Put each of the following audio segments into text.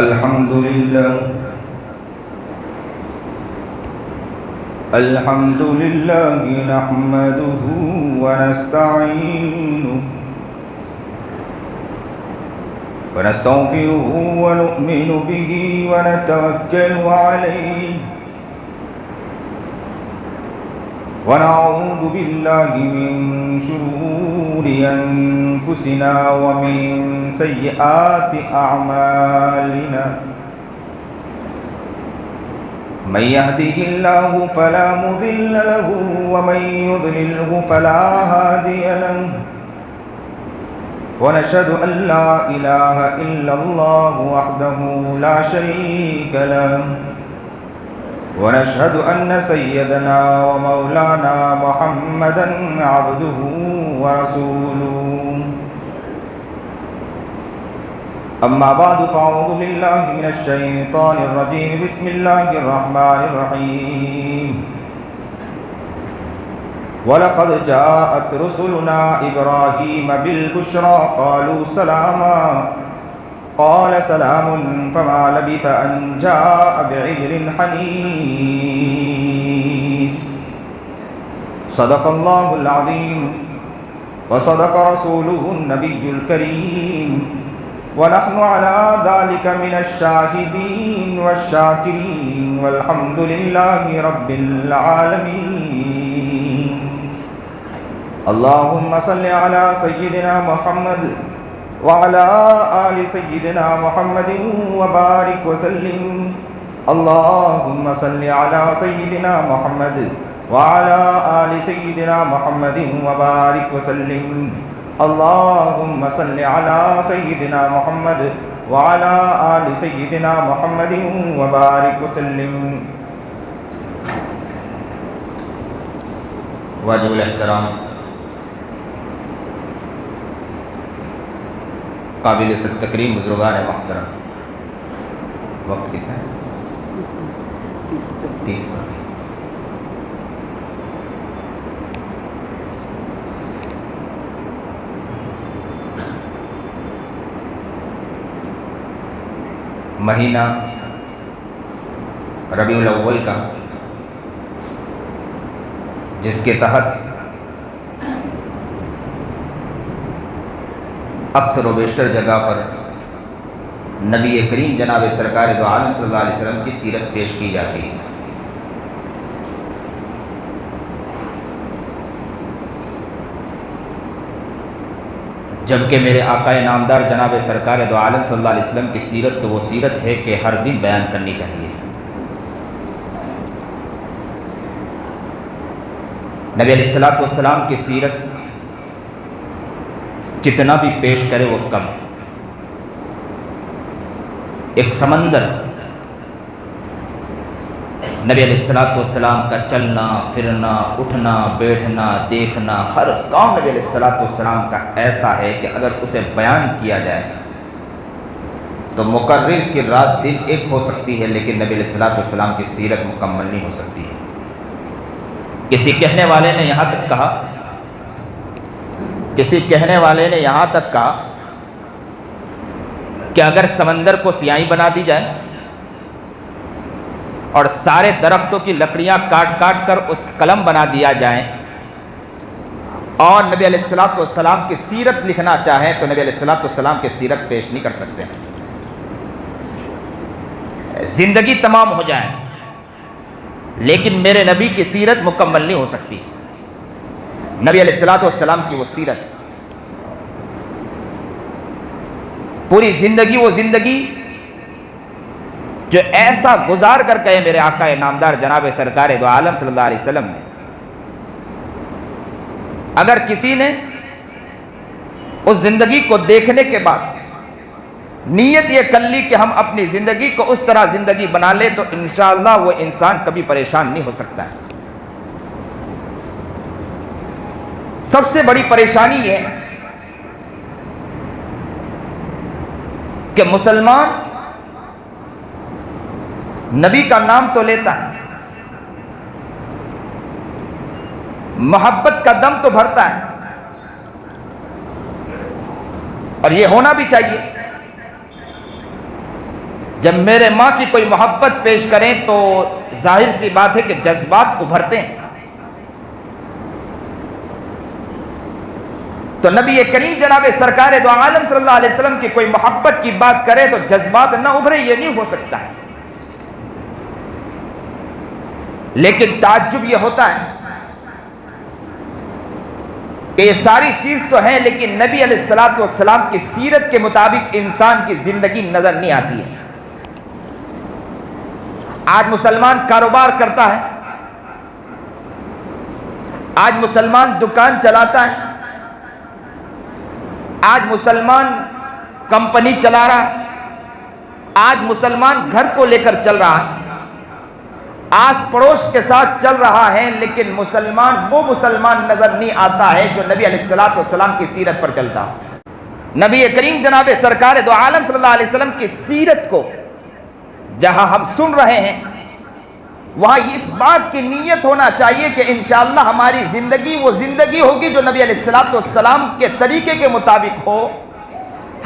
الحمد لله نحمده ونستعينه ونستغفره ونؤمن به ونتوكل عليه ونعوذ بالله من شرور أنفسنا ومن سيئات أعمالنا من يهده الله فلا مضل له ومن يضلله فلا هادي له ونشهد أن لا إله إلا الله وحده لا شريك له ونشهد أن سيدنا ومولانا محمدا عبده ورسوله أما بعد فأعوذ بالله من الشيطان الرجيم بسم الله الرحمن الرحيم ولقد جاءت رسلنا إبراهيم بالبشرى قالوا سلاما قال سلام فما لبث أن جاء بعجل حنيذ صدق الله العظيم وصدق رسوله النبي الكريم ونحن على ذلك من الشاهدين والشاكرين والحمد لله رب العالمين اللهم صل على سيدنا محمد وعلى آل سيدنا محمد وبارك وسلم اللهم صل على سيدنا محمد وعلى آل سيدنا محمد وبارك وسلم اللهم صل على سيدنا محمد وعلى آل سيدنا محمد وبارك وسلم. واجب الاحترام قابل تکریم بزرگان محترم، وقت کتنا ہے؟ 30 منٹ. مہینہ ربیع الاول کا، جس کے تحت اکثر و بیشتر جگہ پر نبی کریم جناب سرکار دو عالم صلی اللہ علیہ وسلم کی سیرت پیش کی جاتی ہے. جبکہ میرے آقا نامدار جناب سرکار دو عالم صلی اللہ علیہ وسلم کی سیرت تو وہ سیرت ہے کہ ہر دن بیان کرنی چاہیے. نبی علیہ السلام کی سیرت جتنا بھی پیش کرے وہ کم. ایک سمندر نبی علیہ السلام کا چلنا پھرنا اٹھنا بیٹھنا دیکھنا ہر کام نبی علیہ السلام کا ایسا ہے کہ اگر اسے بیان کیا جائے تو مقرر کی رات دن ایک ہو سکتی ہے، لیکن نبی علیہ السلام کی سیرت مکمل نہیں ہو سکتی ہے. کسی کہنے والے نے یہاں تک کہا کہ اگر سمندر کو سیاہی بنا دی جائے اور سارے درختوں کی لکڑیاں کاٹ کر اس قلم بنا دیا جائے اور نبی علیہ السلام کی سیرت لکھنا چاہیں تو نبی علیہ السلام کی سیرت پیش نہیں کر سکتے ہیں. زندگی تمام ہو جائے لیکن میرے نبی کی سیرت مکمل نہیں ہو سکتی. نبی علیہ السلام کی وہ سیرت، پوری زندگی، وہ زندگی جو ایسا گزار کر کہے میرے آقا نامدار جناب سرکار دو عالم صلی اللہ علیہ وسلم نے. اگر کسی نے اس زندگی کو دیکھنے کے بعد نیت یہ کر لی کہ ہم اپنی زندگی کو اس طرح زندگی بنا لے تو انشاءاللہ وہ انسان کبھی پریشان نہیں ہو سکتا ہے. سب سے بڑی پریشانی یہ کہ مسلمان نبی کا نام تو لیتا ہے، محبت کا دم تو بھرتا ہے، اور یہ ہونا بھی چاہیے، جب میرے ماں کی کوئی محبت پیش کریں تو ظاہر سی بات ہے کہ جذبات ابھرتے ہیں. تو نبی کریم جناب سرکار دو عالم صلی اللہ علیہ وسلم کی کوئی محبت کی بات کرے تو جذبات نہ ابھرے، یہ نہیں ہو سکتا ہے. لیکن تعجب یہ ہوتا ہے کہ یہ ساری چیز تو ہے، لیکن نبی علیہ الصلوۃ والسلام کی سیرت کے مطابق انسان کی زندگی نظر نہیں آتی ہے. آج مسلمان کاروبار کرتا ہے، آج مسلمان دکان چلاتا ہے، آج مسلمان کمپنی چلا رہا ہے، آج مسلمان گھر کو لے کر چل رہا ہے، آس پڑوس کے ساتھ چل رہا ہے، لیکن وہ مسلمان نظر نہیں آتا ہے جو نبی علیہ الصلوۃ والسلام کی سیرت پر چلتا. نبی کریم جناب سرکار دو عالم صلی اللہ علیہ وسلم کی سیرت کو جہاں ہم سن رہے ہیں وہاں اس بات کی نیت ہونا چاہیے کہ انشاءاللہ ہماری زندگی وہ زندگی ہوگی جو نبی علیہ الصلوۃ والسلام کے طریقے کے مطابق ہو.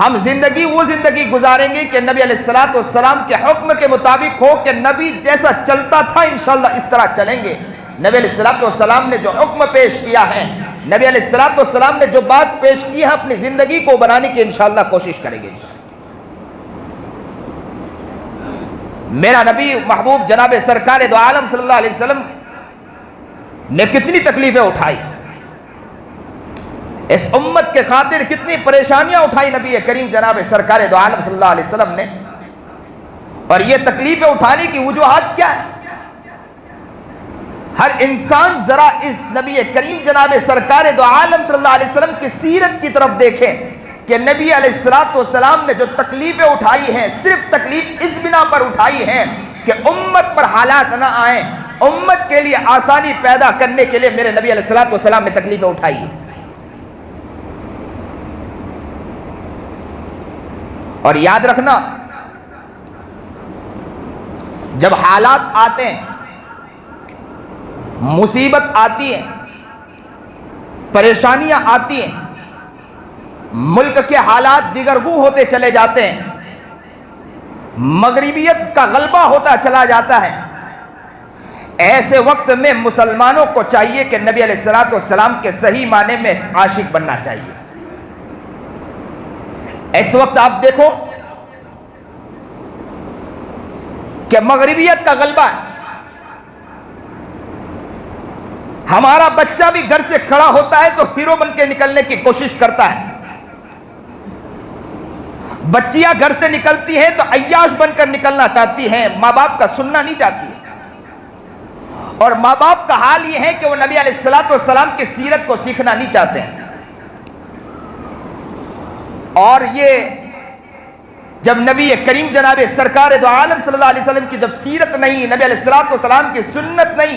ہم وہ زندگی گزاریں گے کہ نبی علیہ الصلوۃ والسلام کے حکم کے مطابق ہو، کہ نبی جیسا چلتا تھا انشاءاللہ اس طرح چلیں گے. نبی علیہ الصلوۃ والسلام نے جو حکم پیش کیا ہے، نبی علیہ الصلوۃ والسلام نے جو بات پیش کی ہے، اپنی زندگی کو بنانے کی انشاءاللہ کوشش کریں گے. میرا نبی محبوب جناب سرکار دو عالم صلی اللہ علیہ وسلم نے کتنی تکلیفیں اٹھائی، اس امت کے خاطر کتنی پریشانیاں اٹھائی نبی کریم جناب سرکار دو عالم صلی اللہ علیہ وسلم نے. اور یہ تکلیفیں اٹھانے کی وجوہات کیا ہے؟ ہر انسان ذرا اس نبی کریم جناب سرکار دو عالم صلی اللہ علیہ وسلم کی سیرت کی طرف دیکھیں کہ نبی علیہ الصلوۃ والسلام نے جو تکلیفیں اٹھائی ہیں، صرف تکلیف اس بنا پر اٹھائی ہے کہ امت پر حالات نہ آئیں. امت کے لیے آسانی پیدا کرنے کے لیے میرے نبی علیہ الصلوۃ والسلام نے تکلیفیں اٹھائی. اور یاد رکھنا، جب حالات آتے ہیں، مصیبت آتی ہے، پریشانیاں آتی ہیں، ملک کے حالات دیگرگوں ہوتے چلے جاتے ہیں، مغربیت کا غلبہ ہوتا چلا جاتا ہے، ایسے وقت میں مسلمانوں کو چاہیے کہ نبی علیہ الصلوۃ والسلام کے صحیح معنی میں عاشق بننا چاہیے. اس وقت آپ دیکھو کہ مغربیت کا غلبہ ہے. ہمارا بچہ بھی گھر سے کھڑا ہوتا ہے تو ہیرو بن کے نکلنے کی کوشش کرتا ہے، بچیاں گھر سے نکلتی ہیں تو عیاش بن کر نکلنا چاہتی ہیں، ماں باپ کا سننا نہیں چاہتی ہے. اور ماں باپ کا حال یہ ہے کہ وہ نبی علیہ الصلوۃ والسلام کی سیرت کو سیکھنا نہیں چاہتے ہیں. اور یہ جب نبی کریم جناب سرکار دو عالم صلی اللہ علیہ وسلم کی جب سیرت نہیں، نبی علیہ الصلوۃ والسلام کی سنت نہیں،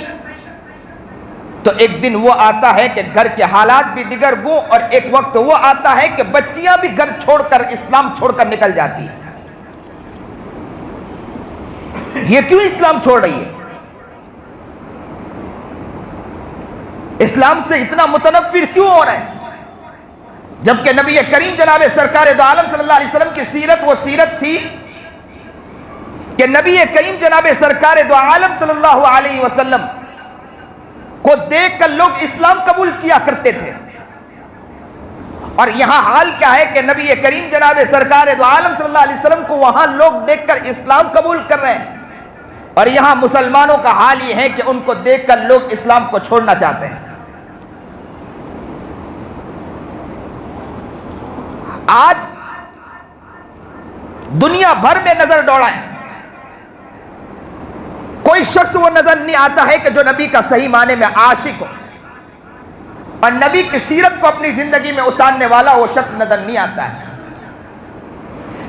تو ایک دن وہ آتا ہے کہ گھر کے حالات بھی دیگر گوں، اور ایک وقت وہ آتا ہے کہ بچیاں بھی گھر چھوڑ کر، اسلام چھوڑ کر نکل جاتی ہیں. یہ کیوں اسلام چھوڑ رہی ہے؟ اسلام سے اتنا متنفر کیوں ہو رہا ہے؟ جبکہ نبی کریم جناب سرکار دو عالم صلی اللہ علیہ وسلم کی سیرت وہ سیرت تھی کہ نبی کریم جناب سرکار دو عالم صلی اللہ علیہ وسلم کو دیکھ کر لوگ اسلام قبول کیا کرتے تھے. اور یہاں حال کیا ہے کہ نبی کریم جناب سرکار دو عالم صلی اللہ علیہ وسلم کو وہاں لوگ دیکھ کر اسلام قبول کر رہے ہیں، اور یہاں مسلمانوں کا حال یہ ہے کہ ان کو دیکھ کر لوگ اسلام کو چھوڑنا چاہتے ہیں. آج دنیا بھر میں نظر دوڑائیں، کوئی شخص وہ نظر نہیں آتا ہے کہ جو نبی کا صحیح معنی میں عاشق ہو اور نبی کی سیرت کو اپنی زندگی میں اتارنے والا وہ شخص نظر نہیں آتا ہے.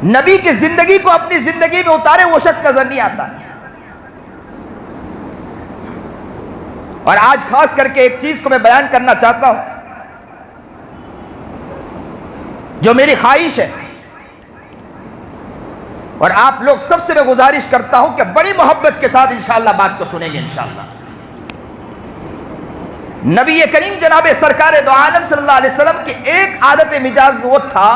نبی کی زندگی کو اپنی زندگی میں اتارے وہ شخص نظر نہیں آتا ہے. اور آج خاص کر کے ایک چیز کو میں بیان کرنا چاہتا ہوں جو میری خواہش ہے، اور آپ لوگ سب سے میں گزارش کرتا ہوں کہ بڑی محبت کے ساتھ انشاءاللہ بات کو سنیں گے انشاءاللہ. نبی کریم جناب سرکار دو عالم صلی اللہ علیہ وسلم کی ایک عادت مجاز وہ تھا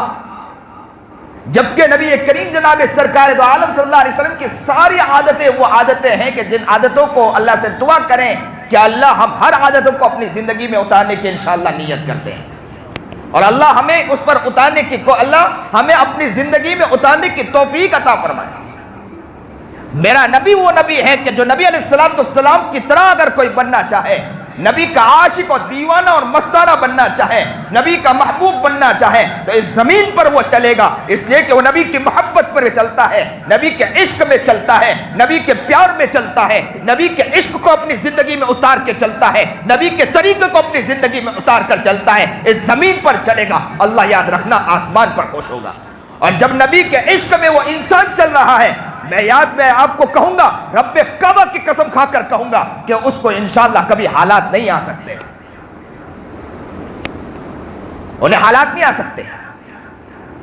جبکہ نبی کریم جناب سرکار دو عالم صلی اللہ علیہ وسلم کی ساری عادتیں وہ عادتیں ہیں کہ جن عادتوں کو اللہ سے دعا کریں کہ اللہ ہم ہر عادتوں کو اپنی زندگی میں اتارنے کی انشاءاللہ نیت کرتے ہیں، اور اللہ ہمیں اس پر اتارنے کی اللہ ہمیں اپنی زندگی میں اتارنے کی توفیق عطا فرمائے۔ میرا نبی وہ نبی ہے کہ جو نبی علیہ السلام کی طرح اگر کوئی بننا چاہے، نبی کا عاشق اور دیوانہ اور مستانہ بننا چاہے، نبی کا محبوب بننا چاہے تو اس زمین پر وہ چلے گا، اس لیے کہ وہ نبی کی محبت پر چلتا ہے، نبی کے عشق میں چلتا ہے، نبی کے پیار میں چلتا ہے، نبی کے عشق کو اپنی زندگی میں اتار کے چلتا ہے، نبی کے طریقے کو اپنی زندگی میں اتار کر چلتا ہے، اس زمین پر چلے گا، اللہ یاد رکھنا آسمان پر خوش ہوگا۔ اور جب نبی کے عشق میں وہ انسان چل رہا ہے، میں آپ کو کہوں گا، رب کعبہ کی قسم کھا کر کہوں گا کہ اس کو انشاءاللہ کبھی حالات نہیں آ سکتے، انہیں حالات نہیں آ سکتے۔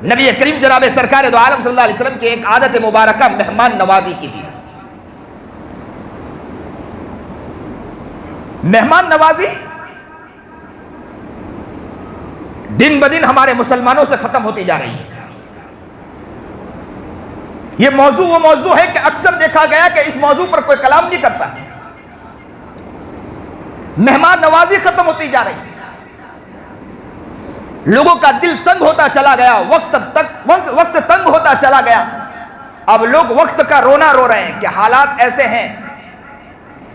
نبی کریم جناب سرکار دو عالم صلی اللہ علیہ وسلم کی ایک عادت مبارکہ مہمان نوازی کی تھی۔ مہمان نوازی دن بدن ہمارے مسلمانوں سے ختم ہوتی جا رہی ہے۔ یہ موضوع وہ موضوع ہے کہ اکثر دیکھا گیا کہ اس موضوع پر کوئی کلام نہیں کرتا، مہمان نوازی ختم ہوتی جا رہی ہے، لوگوں کا دل تنگ ہوتا چلا گیا، وقت تنگ ہوتا چلا گیا۔ اب لوگ وقت کا رونا رو رہے ہیں کہ حالات ایسے ہیں،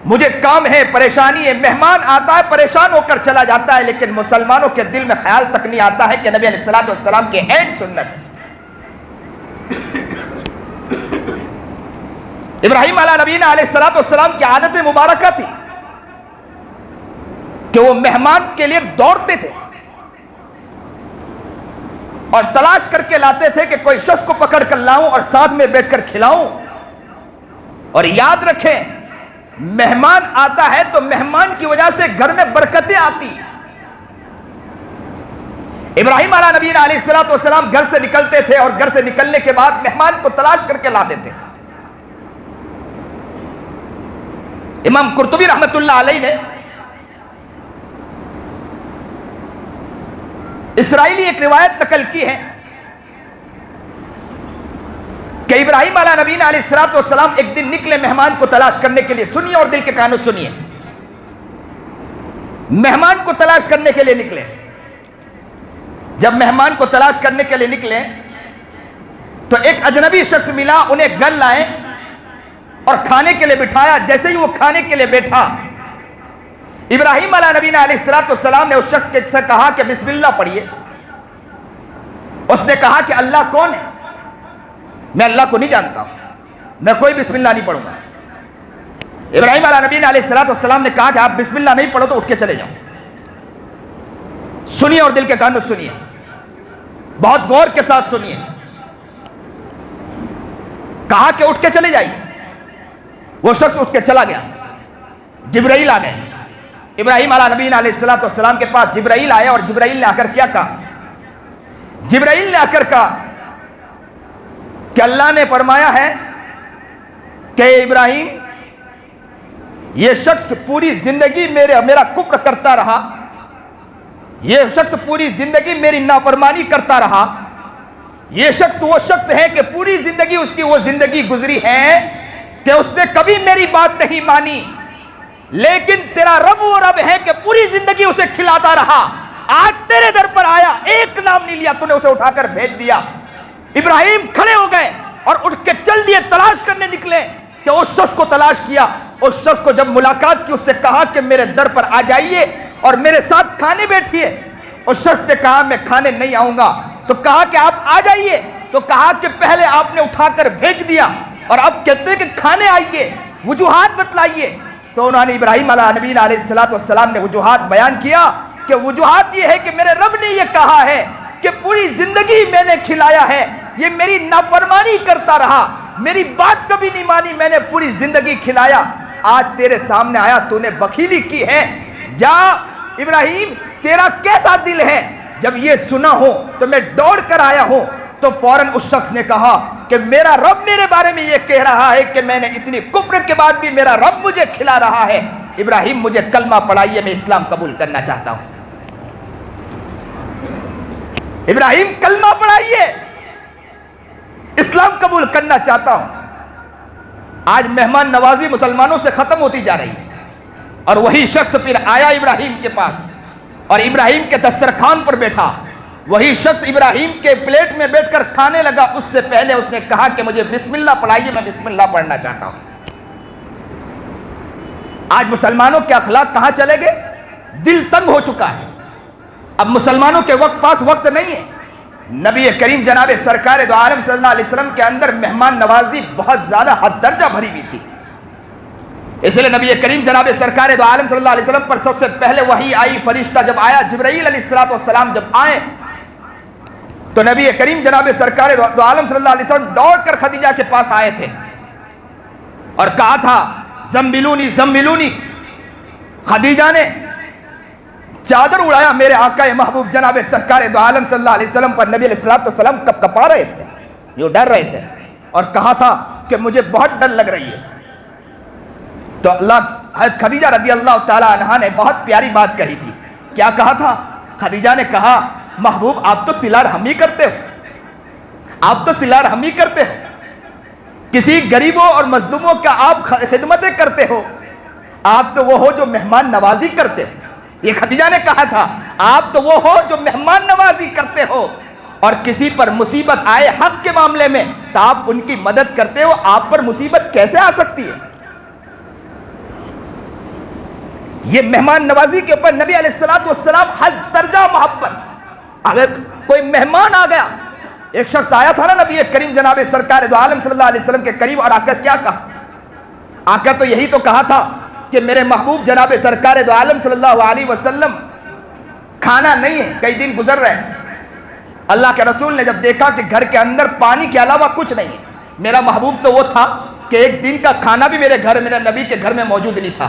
مجھے کام ہے، پریشانی ہے، مہمان آتا ہے پریشان ہو کر چلا جاتا ہے، لیکن مسلمانوں کے دل میں خیال تک نہیں آتا ہے کہ نبی علیہ السلام کے عین سنت ابراہیم علیہ نبینا علیہ السلام کی عادت مبارکہ تھی کہ وہ مہمان کے لیے دوڑتے تھے اور تلاش کر کے لاتے تھے کہ کوئی شخص کو پکڑ کر لاؤں اور ساتھ میں بیٹھ کر کھلاؤں۔ اور یاد رکھیں، مہمان آتا ہے تو مہمان کی وجہ سے گھر میں برکتیں آتی۔ ابراہیم علیہ نبینا علیہ السلام گھر سے نکلتے تھے اور گھر سے نکلنے کے بعد مہمان کو تلاش کر کے لاتے تھے۔ امام قرطبی رحمت اللہ علیہ نے اسرائیلی ایک روایت نقل کی ہے کہ ابراہیم علیہ نبینا علیہ السلام ایک دن نکلے مہمان کو تلاش کرنے کے لیے۔ سنیے اور دل کے کانوں سنیے، مہمان کو تلاش کرنے کے لیے نکلے۔ جب مہمان کو تلاش کرنے کے لیے نکلے تو ایک اجنبی شخص ملا، انہیں گھر لائے اور کھانے کے لیے بٹھایا۔ جیسے ہی وہ کھانے کے لیے بیٹھا، ابراہیم علیہ نبینا علیہ السلام نے اس شخص کے سے کہا کہ بسم اللہ پڑھیے۔ اس نے کہا کہ اللہ کون ہے؟ میں اللہ کو نہیں جانتا ہوں، میں کوئی بسم اللہ نہیں پڑھوں گا۔ ابراہیم علیہ نبینا علیہ السلام نے کہا کہ آپ بسم اللہ نہیں پڑھو تو اٹھ کے چلے جاؤ۔ سنیے اور دل کے کانوں سنیے، بہت غور کے ساتھ سنیے۔ کہا کہ اٹھ کے چلے جائیے۔ وہ شخص اٹھ کے چلا گیا۔ جبرائیل آ گئے۔ ابراہیم علیہ نبینا علیہ السلام کے پاس جبرائیل آئے اور جبرائیل نے آ کر کیا کہا؟ جبرائیل نے آ کر کہا کہ اللہ نے فرمایا ہے کہ ابراہیم، یہ شخص پوری زندگی میرا کفر کرتا رہا، یہ شخص پوری زندگی میری نافرمانی کرتا رہا، یہ شخص وہ شخص ہے کہ پوری زندگی اس کی وہ زندگی گزری ہے کہ اس نے کبھی میری بات نہیں مانی، لیکن تیرا رب وہ رب ہے کہ پوری زندگی اسے کھلاتا رہا، آج تیرے در پر آیا، ایک نام نہیں لیا، تو نے اسے اٹھا کر بھیج دیا۔ ابراہیم کھڑے ہو گئے اور اٹھ کے چل دیے، تلاش کرنے نکلے کہ اس شخص کو تلاش کیا۔ اس شخص کو جب ملاقات کی، اس سے کہا کہ میرے در پر آ جائیے اور میرے ساتھ کھانے بیٹھیے۔ اس شخص نے کہا میں کھانے نہیں آؤں گا، تو کہا کہ آپ آ جائیے، تو کہا کہ پہلے آپ نے اٹھا کر بھیج دیا اور اب کہتے ہیں کہ کھانے آئیے، وجوہات بتلائیے۔ تو انہوں نے ابراہیم علیہ نبینا علیہ السلام نے وجوہات بیان کیا کہ وجوہات یہ ہے کہ میرے رب نے یہ کہا ہے کہ پوری زندگی میں نے کھلایا ہے، یہ میری نافرمانی کرتا رہا، میری بات کبھی نہیں مانی، میں نے پوری زندگی کھلایا، آج تیرے سامنے آیا، تو نے بخیلی کی ہے، جا ابراہیم تیرا کیسا دل ہے؟ جب یہ سنا ہو تو میں دوڑ کر آیا ہوں۔ تو فوراً اس شخص نے کہا کہ میرا رب میرے بارے میں یہ کہہ رہا ہے کہ میں نے اتنی کفر کے بعد بھی میرا رب مجھے کھلا رہا ہے، ابراہیم مجھے کلمہ پڑھائیے، میں اسلام قبول کرنا چاہتا ہوں۔ ابراہیم کلمہ پڑھائیے۔ اسلام قبول کرنا چاہتا ہوں۔ آج مہمان نوازی مسلمانوں سے ختم ہوتی جا رہی ہے، اور وہی شخص پھر آیا ابراہیم کے پاس اور ابراہیم کے دسترخوان پر بیٹھا۔ وہی شخص ابراہیم کے پلیٹ میں بیٹھ کر کھانے لگا، اس سے پہلے اس نے کہا کہ مجھے بسم اللہ پڑھائیے، میں بسم اللہ پڑھنا چاہتا ہوں۔ آج مسلمانوں کے اخلاق کہاں چلے گئے؟ دل تنگ ہو چکا ہے، اب مسلمانوں کے پاس وقت نہیں ہے۔ نبی کریم جناب سرکار دو عالم صلی اللہ علیہ وسلم کے اندر مہمان نوازی بہت زیادہ حد درجہ بھری ہوئی تھی، اس لیے نبی کریم جناب سرکار دو عالم صلی اللہ علیہ وسلم پر سب سے پہلے وحی آئی۔ فرشتہ جب آیا، جبرائیل علیہ السلام جب آئے تو نبی کریم جناب سرکار دو عالم صلی اللہ علیہ وسلم دوڑ کر خدیجہ کے پاس آئے تھے اور کہا تھا زمبلونی زمبلونی۔ خدیجہ نے چادر اڑایا میرے آقا محبوب جناب سرکار دو عالم صلی اللہ علیہ وسلم پر۔ نبی علیہ السلام کپ کپا رہے تھے، جو ڈر رہے تھے، اور کہا تھا کہ مجھے بہت ڈر لگ رہی ہے۔ تو حضرت خدیجہ رضی اللہ تعالی عنہا نے بہت پیاری بات کہی تھی۔ کیا کہا تھا؟ خدیجہ نے کہا محبوب آپ تو صلہ رحمی کرتے ہو، آپ تو صلہ رحمی کرتے ہو، کسی غریبوں اور مظلوموں کا آپ خدمتیں کرتے ہو، آپ تو وہ ہو جو مہمان نوازی کرتے ہو۔ یہ خدیجہ نے کہا تھا آپ تو وہ ہو جو مہمان نوازی کرتے ہو، اور کسی پر مصیبت آئے حق کے معاملے میں تو آپ ان کی مدد کرتے ہو، آپ پر مصیبت کیسے آ سکتی ہے؟ یہ مہمان نوازی کے اوپر نبی علیہ السلام حد درجہ محبت۔ اگر کوئی مہمان آ گیا، ایک شخص آیا تھا نا نبی کریم جناب سرکار دو عالم صلی اللہ علیہ وسلم کے قریب، اور آ کر کیا کہا؟ آ کر تو یہی تو کہا تھا کہ میرے محبوب جناب سرکار دو عالم صلی اللہ علیہ وسلم کھانا نہیں ہے، کئی دن گزر رہے ہیں۔ اللہ کے رسول نے جب دیکھا کہ گھر کے اندر پانی کے علاوہ کچھ نہیں ہے، میرا محبوب تو وہ تھا کہ ایک دن کا کھانا بھی میرے نبی کے گھر میں موجود نہیں تھا،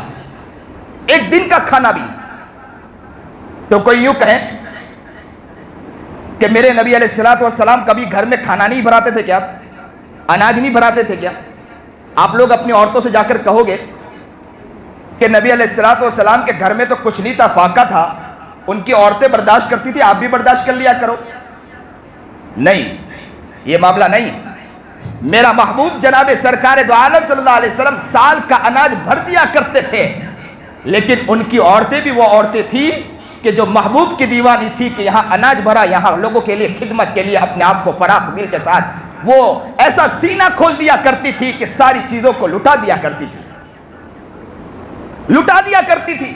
ایک دن کا کھانا بھی نہیں۔ تو کوئی یوں کہے کہ میرے نبی علیہ السلام کبھی گھر میں کھانا نہیں بھراتے تھے کیا؟ اناج نہیں بھراتے تھے کیا؟ آپ لوگ اپنی عورتوں سے جا کر کہو گے کہ نبی علیہ السلام کے گھر میں تو کچھ نہیں تھا، فاقہ تھا، ان کی عورتیں برداشت کرتی تھی، آپ بھی برداشت کر لیا کرو۔ نہیں، یہ معاملہ نہیں ہے۔ میرا محبوب جناب سرکار دو عالم صلی اللہ علیہ وسلم سال کا اناج بھر دیا کرتے تھے، لیکن ان کی عورتیں بھی وہ عورتیں تھیں کہ جو محبوب کی دیوانی تھی کہ یہاں اناج بھرا، یہاں لوگوں کے لیے خدمت کے لیے اپنے آپ کو فراخ دل کے ساتھ وہ ایسا سینہ کھول دیا کرتی تھی کہ ساری چیزوں کو لٹا دیا کرتی تھی، لٹا دیا کرتی تھی۔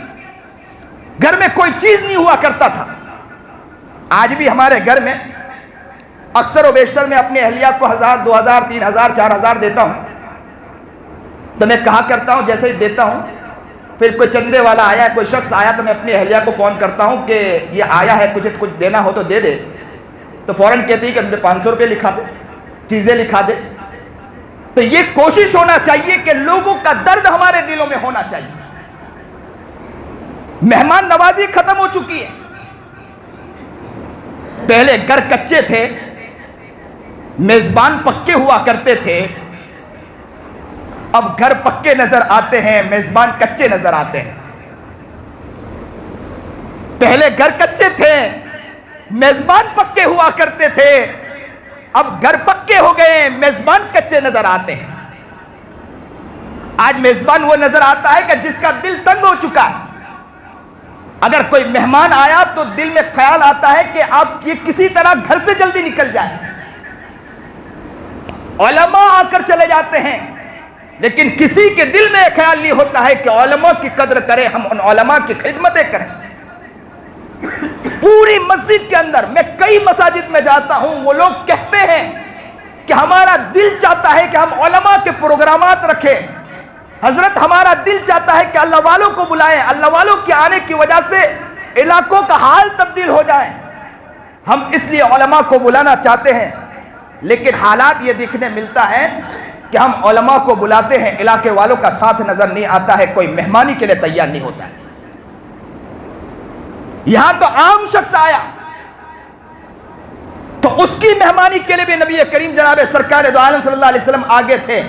گھر میں کوئی چیز نہیں ہوا کرتا تھا۔ آج بھی ہمارے گھر میں اکثر و بیشتر میں اپنی اہلیہ کو 1000 2000 3000 4000 دیتا ہوں، تو میں کہا کرتا ہوں جیسے ہی دیتا ہوں، پھر کوئی چندے والا آیا، کوئی شخص آیا تو میں اپنی اہلیہ کو فون کرتا ہوں کہ یہ آیا ہے، کچھ دینا ہو تو دے دے، تو فوراً کہتی ہے کہ مجھے 500 روپے لکھا دے، چیزیں لکھا دے۔ تو یہ کوشش ہونا چاہیے کہ لوگوں کا درد ہمارے دلوں میں ہونا چاہیے۔ مہمان نوازی ختم ہو چکی ہے۔ پہلے گھر کچے تھے، میزبان پکے ہوا کرتے تھے، اب گھر پکے نظر آتے ہیں، میزبان کچے نظر آتے ہیں۔ پہلے گھر کچے تھے، میزبان پکے ہوا کرتے تھے، اب گھر پکے ہو گئے، میزبان کچے نظر آتے ہیں۔ آج میزبان وہ نظر آتا ہے کہ جس کا دل تنگ ہو چکا ہے۔ اگر کوئی مہمان آیا تو دل میں خیال آتا ہے کہ آپ یہ کسی طرح گھر سے جلدی نکل جائے۔ علماء آ کر چلے جاتے ہیں، لیکن کسی کے دل میں خیال نہیں ہوتا ہے کہ علماء کی قدر کریں، ہم ان علماء کی خدمتیں کریں۔ پوری مسجد کے اندر، میں کئی مساجد میں جاتا ہوں، وہ لوگ کہتے ہیں کہ ہمارا دل چاہتا ہے کہ ہم علماء کے پروگرامات رکھیں، حضرت ہمارا دل چاہتا ہے کہ اللہ والوں کو بلائیں، اللہ والوں کے آنے کی وجہ سے علاقوں کا حال تبدیل ہو جائے۔ ہم اس لیے علماء کو بلانا چاہتے ہیں، لیکن حالات یہ دیکھنے ملتا ہے کہ ہم علماء کو بلاتے ہیں، علاقے والوں کا ساتھ نظر نہیں آتا ہے، کوئی مہمانی کے لیے تیار نہیں ہوتا ہے۔ یہاں تو عام شخص آیا تو اس کی مہمانی کے لیے بھی نبی کریم جناب سرکار دو عالم صلی اللہ علیہ وسلم آگے تھے۔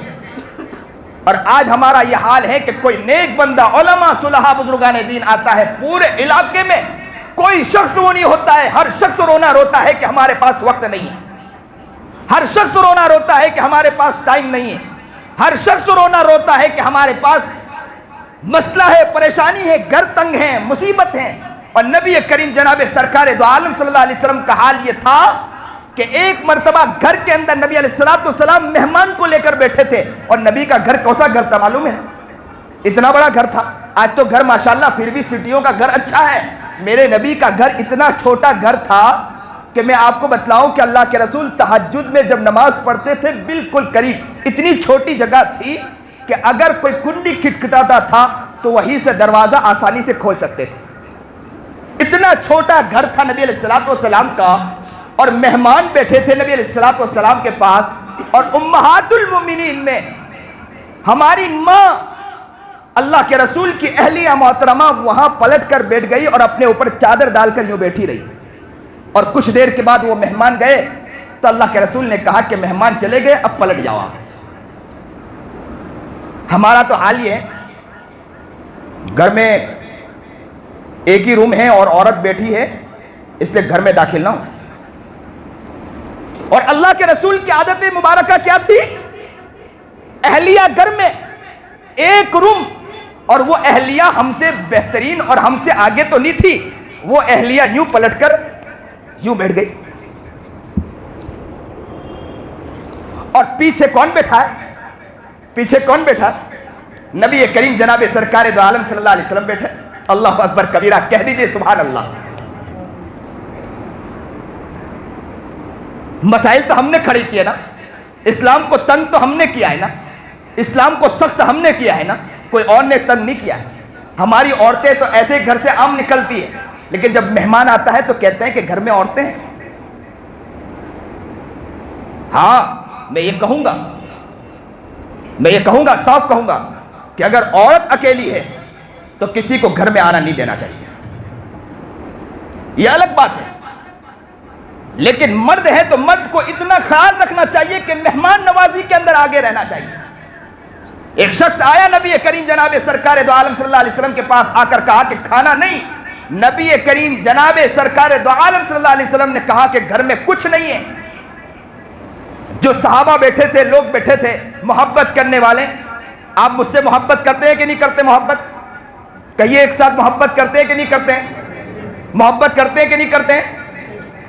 اور آج ہمارا یہ حال ہے کہ کوئی نیک بندہ، علماء، صلحاء، بزرگان دین آتا ہے، پورے علاقے میں کوئی شخص وہ نہیں ہوتا ہے، ہر شخص رونا روتا ہے کہ ہمارے پاس وقت نہیں ہے، ہر شخص رونا روتا ہے کہ ہمارے پاس ٹائم نہیں ہے، ہر شخص رونا روتا ہے کہ ہمارے پاس مسئلہ ہے، پریشانی ہے، گھر تنگ ہے، مصیبت ہے. اور نبی کریم جناب سرکار دو عالم صلی اللہ علیہ وسلم کا حال یہ تھا کہ ایک مرتبہ گھر کے اندر نبی علیہ السلام مہمان کو لے کر بیٹھے تھے. اور نبی کا گھر کوسا گھر تھا معلوم ہے؟ اتنا بڑا گھر تھا. آج تو گھر ماشاءاللہ پھر بھی سٹیوں کا گھر اچھا ہے. میرے نبی کا گھر اتنا چھوٹا گھر تھا کہ میں آپ کو بتلاؤں کہ اللہ کے رسول تہجد میں جب نماز پڑھتے تھے بالکل قریب, اتنی چھوٹی جگہ تھی کہ اگر کوئی کنڈی کھٹکھٹاتا تھا تو وہیں سے دروازہ آسانی سے کھول سکتے تھے. اتنا چھوٹا گھر تھا نبی علیہ السلام کا, اور مہمان بیٹھے تھے نبی علیہ السلام کے پاس. اور امہات المومنین میں ہماری ماں اللہ کے رسول کی اہلیہ محترمہ وہاں پلٹ کر بیٹھ گئی اور اپنے اوپر چادر ڈال کر یوں بیٹھی رہی. اور کچھ دیر کے بعد وہ مہمان گئے تو اللہ کے رسول نے کہا کہ مہمان چلے گئے, اب پلٹ جاؤ. ہمارا تو حال یہ ہے, گھر میں ایک ہی روم ہے اور عورت بیٹھی ہے, اس لیے گھر میں داخل نہ ہو. اور اللہ کے رسول کی عادت مبارکہ کیا تھی؟ اہلیہ گھر میں ایک روم, اور وہ اہلیہ ہم سے بہترین اور ہم سے آگے تو نہیں تھی. وہ اہلیہ یوں پلٹ کر یوں بیٹھ گئی. اور پیچھے کون بیٹھا ہے؟ پیچھے کون بیٹھا؟ نبی کریم جناب سرکار دو عالم صلی اللہ علیہ وسلم بیٹھے. اللہ اکبر کبیرہ, کہہ دیجئے سبحان اللہ. مسائل تو ہم نے کھڑی کیے نا, اسلام کو تنگ تو ہم نے کیا ہے نا, اسلام کو سخت ہم نے کیا ہے نا, کوئی اور نے تنگ نہیں کیا ہے. ہماری عورتیں تو ایسے گھر سے عام نکلتی ہے, لیکن جب مہمان آتا ہے تو کہتے ہیں کہ گھر میں عورتیں ہیں. ہاں میں یہ کہوں گا, صاف کہوں گا کہ اگر عورت اکیلی ہے تو کسی کو گھر میں آنا نہیں دینا چاہیے, یہ الگ بات ہے. لیکن مرد ہے تو مرد کو اتنا خیال رکھنا چاہیے کہ مہمان نوازی کے اندر آگے رہنا چاہیے. ایک شخص آیا نبی کریم جناب سرکار دو عالم صلی اللہ علیہ وسلم کے پاس, آ کر کہا کہ کھانا نہیں. نبی کریم جناب سرکار دو عالم صلی اللہ علیہ وسلم نے کہا کہ گھر میں کچھ نہیں ہے. جو صحابہ بیٹھے تھے, لوگ بیٹھے تھے محبت کرنے والے, آپ مجھ سے محبت کرتے ہیں کہ نہیں کرتے؟ محبت کہیے ایک ساتھ, محبت کرتے ہیں کہ نہیں کرتے ہیں؟ محبت کرتے ہیں کہ نہیں کرتے ہیں؟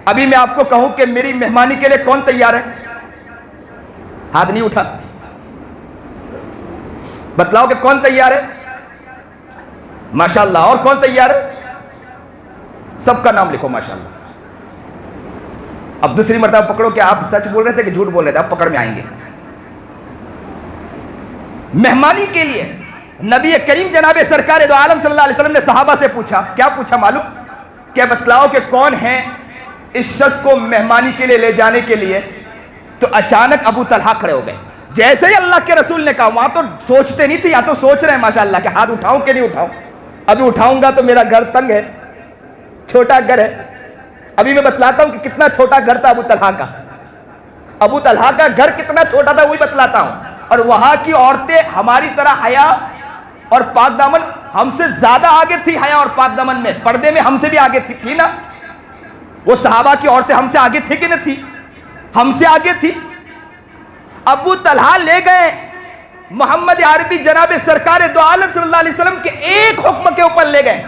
ابھی میں آپ کو کہوں کہ میری مہمانی کے لیے کون تیار ہے؟ ہاتھ نہیں اٹھا, بتلاؤ کہ کون تیار ہے؟ ماشاءاللہ. اور کون تیار ہے؟ سب کا نام لکھو ماشاءاللہ. اب دوسری مرتبہ پکڑو کہ آپ سچ بول رہے تھے کہ جھوٹ بول رہے تھے, اب پکڑ میں آئیں گے. مہمانی کے لیے نبی کریم جناب سرکار دو عالم صلی اللہ علیہ وسلم نے صحابہ سے پوچھا. کیا پوچھا معلوم؟ کہ بتلاؤ کہ کون ہے اس شخص کو مہمانی کے لیے لے جانے کے لیے. تو اچانک ابو طلحہ کھڑے ہو گئے. جیسے ہی اللہ کے رسول نے کہا, وہاں تو سوچتے نہیں تھے, یا تو سوچ رہے ہیں ماشاءاللہ کہ ہاتھ اٹھاؤں کہ نہیں اٹھاؤں. ابھی اٹھاؤں گا تو میرا گھر تنگ ہے, چھوٹا گھر ہے. ابھی میں بتلاتا ہوں کہ کتنا چھوٹا گھر تھا ابو طلحہ کا. ابو طلحہ کا گھر کتنا چھوٹا تھا وہی بتلاتا ہوں. اور وہاں کی عورتیں ہماری طرح حیا اور پاک دامن, ہم سے زیادہ آگے تھی حیا اور پاک دامن میں, پردے میں ہم سے بھی آگے تھی نا. وہ صحابہ کی عورتیں ہم سے آگے تھی کہ نہ تھی؟ ہم سے آگے تھی. ابو طلحہ لے گئے محمد عربی جناب سرکار دو عالم صلی اللہ علیہ وسلم کے ایک حکم کے اوپر لے گئے.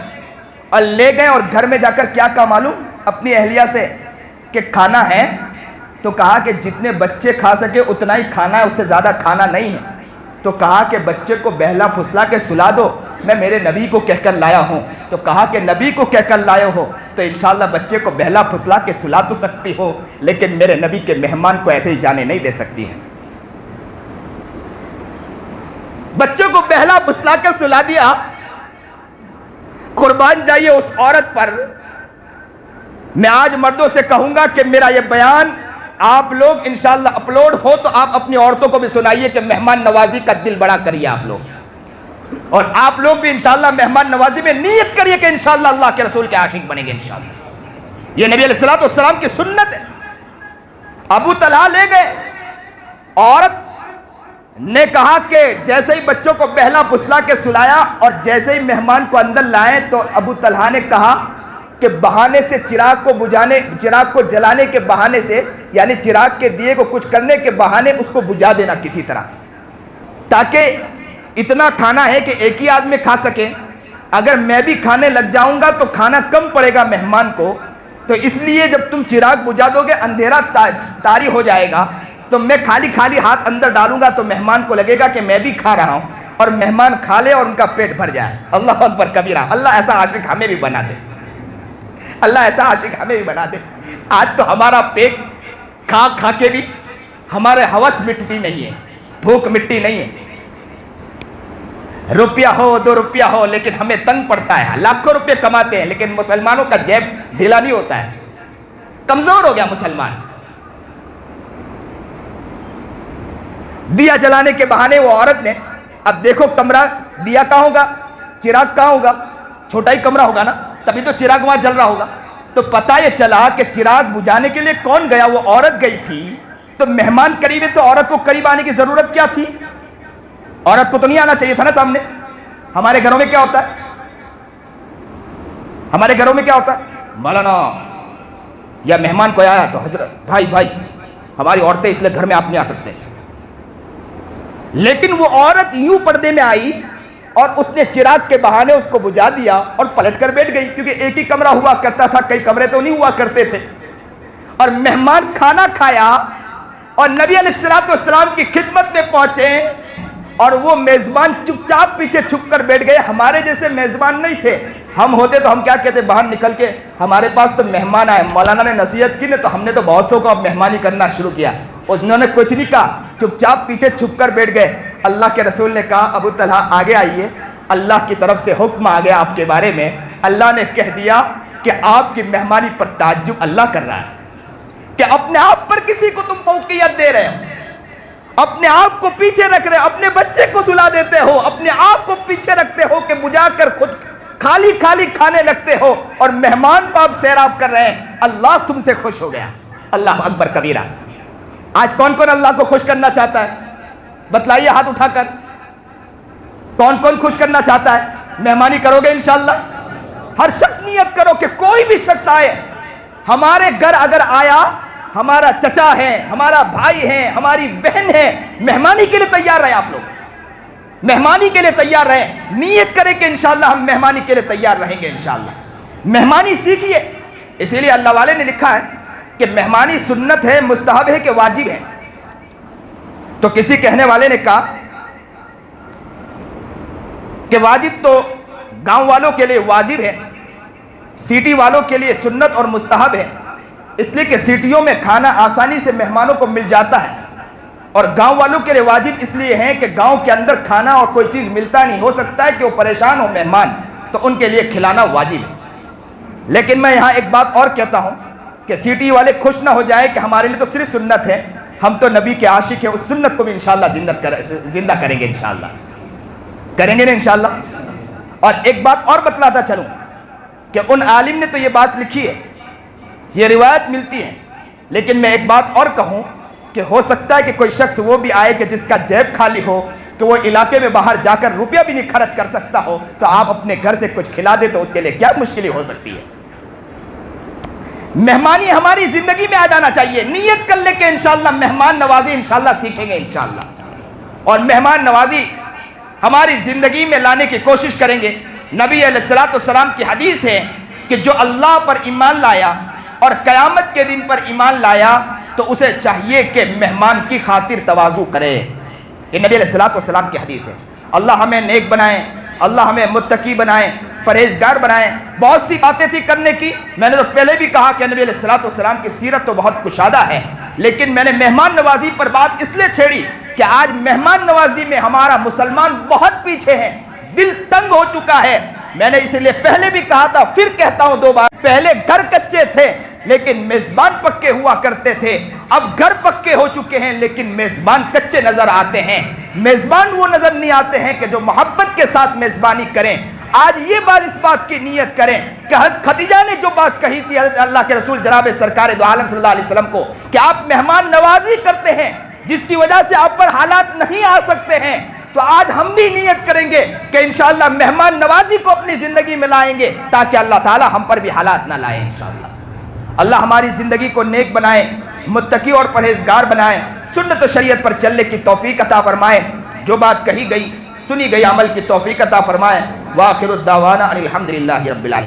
اور لے گئے اور گھر میں جا کر کیا کہا معلوم اپنی اہلیہ سے؟ کہ کھانا ہے تو کہا کہ جتنے بچے کھا سکے اتنا ہی کھانا ہے, اس سے زیادہ کھانا نہیں ہے. تو کہا کہ بچے کو بہلا پھسلا کے سلا دو, میں میرے نبی کو کہہ کر لایا ہوں. تو کہا کہ نبی کو کہہ کر لائے ہو تو انشاءاللہ بچے کو بہلا پھسلا کے سلا تو سکتی ہو, لیکن میرے نبی کے مہمان کو ایسے ہی جانے نہیں دے سکتی ہیں. بچوں کو بہلا پھسلا کے سلا دیا. قربان جائیے اس عورت پر. میں آج مردوں سے کہوں گا کہ میرا یہ بیان آپ لوگ انشاءاللہ اپلوڈ ہو تو آپ اپنی عورتوں کو بھی سنائیے کہ مہمان نوازی کا دل بڑا کریے آپ لوگ. اور آپ لوگ بھی انشاءاللہ مہمان نوازی میں نیت کریے کہ انشاءاللہ اللہ کے رسول کے عاشق بنیں گے انشاءاللہ. یہ نبی علیہ السلام کی سنت ہے. ابو طلحہ لے گئے. عورت نے کہا کہ جیسے ہی بچوں کو بہلا پھسلا کے سلایا اور جیسے ہی مہمان کو اندر لائے تو ابو طلحہ نے کہا کہ بہانے سے چراغ کو جلانے کے بہانے سے، یعنی چراغ کے دیے کو کچھ کرنے کے بہانے اس کو بجھا دینا کسی طرح، تاکہ اتنا کھانا ہے کہ ایک ہی آدمی کھا سکے۔ اگر میں بھی کھانے لگ جاؤں گا تو کھانا کم پڑے گا مہمان کو، تو اس لیے جب تم چراغ بجھا دو گے اندھیرا طاری ہو جائے گا، تو میں خالی ہاتھ اندر ڈالوں گا تو مہمان کو لگے گا کہ میں بھی کھا رہا ہوں، اور مہمان کھا لے اور ان کا پیٹ بھر جائے۔ اللہ اکبر کبیرہ۔ اللہ ایسا عاشق ہمیں بھی بنا دے، اللہ ایسا عاشق ہمیں بھی بنا دے۔ آج تو ہمارا پیٹ کھا کے بھی ہمارے ہوس مٹتی نہیں ہے، بھوک مٹتی نہیں ہے۔ روپیہ ہو 2 روپیہ ہو لیکن ہمیں تنگ پڑتا ہے، لاکھوں روپے کماتے ہیں لیکن مسلمانوں کا جیب ڈھیلا نہیں ہوتا ہے، کمزور ہو گیا مسلمان۔ دیا جلانے کے بہانے وہ عورت نے، اب دیکھو کمرہ دیا کہاں ہوگا، چراغ کہاں ہوگا، چھوٹا ہی کمرہ ہوگا نا، تبھی تو چراغ وہاں جل رہا ہوگا۔ تو پتہ یہ چلا کہ چراغ بجھانے کے لیے کون گیا؟ وہ عورت گئی تھی۔ تو مہمان قریب ہے تو عورت کو قریب آنے کی ضرورت کیا تھی؟ عورت کو تو نہیں آنا چاہیے تھا نا سامنے۔ ہمارے گھروں میں کیا ہوتا ہے؟ ہمارے گھروں میں کیا ہوتا ہے؟ مولانا یا مہمان کو آیا تو حضرت بھائی ہماری عورتیں اس لیے گھر میں آپ نہیں آ سکتے، لیکن وہ عورت یوں پردے میں آئی اور اس نے چراغ کے بہانے اس کو بجھا دیا اور پلٹ کر بیٹھ گئی، کیونکہ ایک ہی کمرہ ہوا کرتا تھا، کئی کمرے تو نہیں ہوا کرتے تھے۔ اور مہمان کھانا کھایا اور نبی علیہ السلام کی خدمت میں پہنچے اور وہ میزبان چپ چاپ پیچھے چھپ کر بیٹھ گئے۔ ہمارے جیسے میزبان نہیں تھے، ہم ہوتے تو ہم کیا کہتے؟ باہر نکل کے ہمارے پاس تو مہمان آئے، مولانا نے نصیحت کی نا تو ہم نے تو بہت سو کو اب مہمانی کرنا شروع کیا۔ انہوں نے کچھ نہیں کہا، چپ چاپ پیچھے چھپ کر بیٹھ گئے۔ اللہ کے رسول نے کہا ابو طلحہ آگے آئیے، اللہ کی طرف سے حکم آ گیا آپ کے بارے میں۔ اللہ نے کہہ دیا کہ آپ کی مہمانی پر تعجب اللہ کر رہا ہے کہ اپنے آپ پر کسی کو تم فوقیت دے رہے ہو، اپنے آپ کو پیچھے رکھ رہے ہو، اپنے بچے کو سلا دیتے ہو، اپنے آپ کو پیچھے رکھتے ہو کہ بجھا کر خود خالی کھانے لگتے ہو اور مہمان کو آپ سیراب کر رہے ہیں۔ اللہ تم سے خوش ہو گیا۔ اللہ اکبر کبیرہ۔ آج کون کون اللہ کو خوش کرنا چاہتا ہے؟ بتلائیے ہاتھ اٹھا کر، کون کون خوش کرنا چاہتا ہے؟ مہمانی کرو گے انشاءاللہ؟ ہر شخص نیت کرو کہ کوئی بھی شخص آئے ہمارے گھر، اگر آیا ہمارا چچا ہے، ہمارا بھائی ہے، ہماری بہن ہے، مہمانی کے لیے تیار رہے۔ آپ لوگ مہمانی کے لیے تیار رہے، نیت کریں کہ انشاءاللہ ہم مہمانی کے لیے تیار رہیں گے انشاءاللہ۔ مہمانی سیکھیے، اسی لیے اللہ والے نے لکھا ہے کہ مہمانی سنت ہے، مستحب ہے کہ واجب ہے۔ تو کسی کہنے والے نے کہا کہ واجب تو گاؤں والوں کے لیے واجب ہے، سٹی والوں کے لیے سنت اور مستحب ہے، اس لیے کہ سٹیوں میں کھانا آسانی سے مہمانوں کو مل جاتا ہے، اور گاؤں والوں کے لیے واجب اس لیے ہے کہ گاؤں کے اندر کھانا اور کوئی چیز ملتا نہیں، ہو سکتا ہے کہ وہ پریشان ہو مہمان، تو ان کے لیے کھلانا واجب ہے۔ لیکن میں یہاں ایک بات اور کہتا ہوں کہ سٹی والے خوش نہ ہو جائے کہ ہمارے لیے تو صرف سنت ہے، ہم تو نبی کے عاشق ہیں، اس سنت کو بھی انشاءاللہ زندہ کریں گے، انشاءاللہ کریں گے نا انشاءاللہ۔ اور ایک بات اور بتلاتا چلوں کہ ان عالم نے تو یہ بات لکھی ہے، یہ روایت ملتی ہے، لیکن میں ایک بات اور کہوں کہ ہو سکتا ہے کہ کوئی شخص وہ بھی آئے کہ جس کا جیب خالی ہو، کہ وہ علاقے میں باہر جا کر روپیہ بھی نہیں خرچ کر سکتا ہو، تو آپ اپنے گھر سے کچھ کھلا دے تو اس کے لیے کیا مشکل ہو سکتی ہے۔ مہمانی ہماری زندگی میں آ جانا چاہیے، نیت کر لے کہ انشاءاللہ مہمان نوازی انشاءاللہ سیکھیں گے انشاءاللہ، اور مہمان نوازی ہماری زندگی میں لانے کی کوشش کریں گے۔ نبی علیہ السلام کی حدیث ہے کہ جو اللہ پر ایمان لایا اور قیامت کے دن پر ایمان لایا تو اسے چاہیے کہ مہمان کی خاطر تواضع کرے۔ یہ نبی علیہ السلام کی حدیث ہے۔ اللہ ہمیں نیک بنائے، اللہ ہمیں متقی بنائے، پرہیزگار بنائے۔ بہت سی باتیں تھی کرنے کی، میں نے تو پہلے بھی کہا کہ نبی علیہ السلام کی سیرت تو بہت کشادہ ہے، لیکن میں نے مہمان نوازی پر بات اس لیے چھیڑی کہ آج مہمان نوازی میں ہمارا مسلمان بہت پیچھے ہے، دل تنگ ہو چکا ہے۔ میں نے اس لیے پہلے بھی کہا تھا، پھر کہتا ہوں 2 بار، پہلے گھر کچے تھے لیکن میزبان پکے ہوا کرتے تھے، اب گھر پکے ہو چکے ہیں لیکن میزبان کچے نظر آتے ہیں۔ میزبان وہ نظر نہیں آتے ہیں کہ جو محبت کے ساتھ میزبانی کریں۔ آج یہ بات اس بات کی نیت کریں کہ حضرت خدیجہ نے جو بات کہی تھی حضرت اللہ کے رسول جناب سرکار دو عالم صلی اللہ علیہ وسلم کو کہ آپ مہمان نوازی کرتے ہیں جس کی وجہ سے آپ پر حالات نہیں آ سکتے ہیں، تو آج ہم بھی نیت کریں گے کہ انشاءاللہ مہمان نوازی کو اپنی زندگی میں لائیں گے تاکہ اللہ تعالی ہم پر بھی حالات نہ لائے انشاءاللہ۔ اللہ ہماری زندگی کو نیک بنائے، متقی اور پرہیزگار بنائے، سنت و شریعت پر چلنے کی توفیق عطا فرمائے، جو بات کہی گئی سنی گئی عمل کی توفیق عطا فرمائے۔ وآخر الدعوانا ان الحمدللہ رب العالمین۔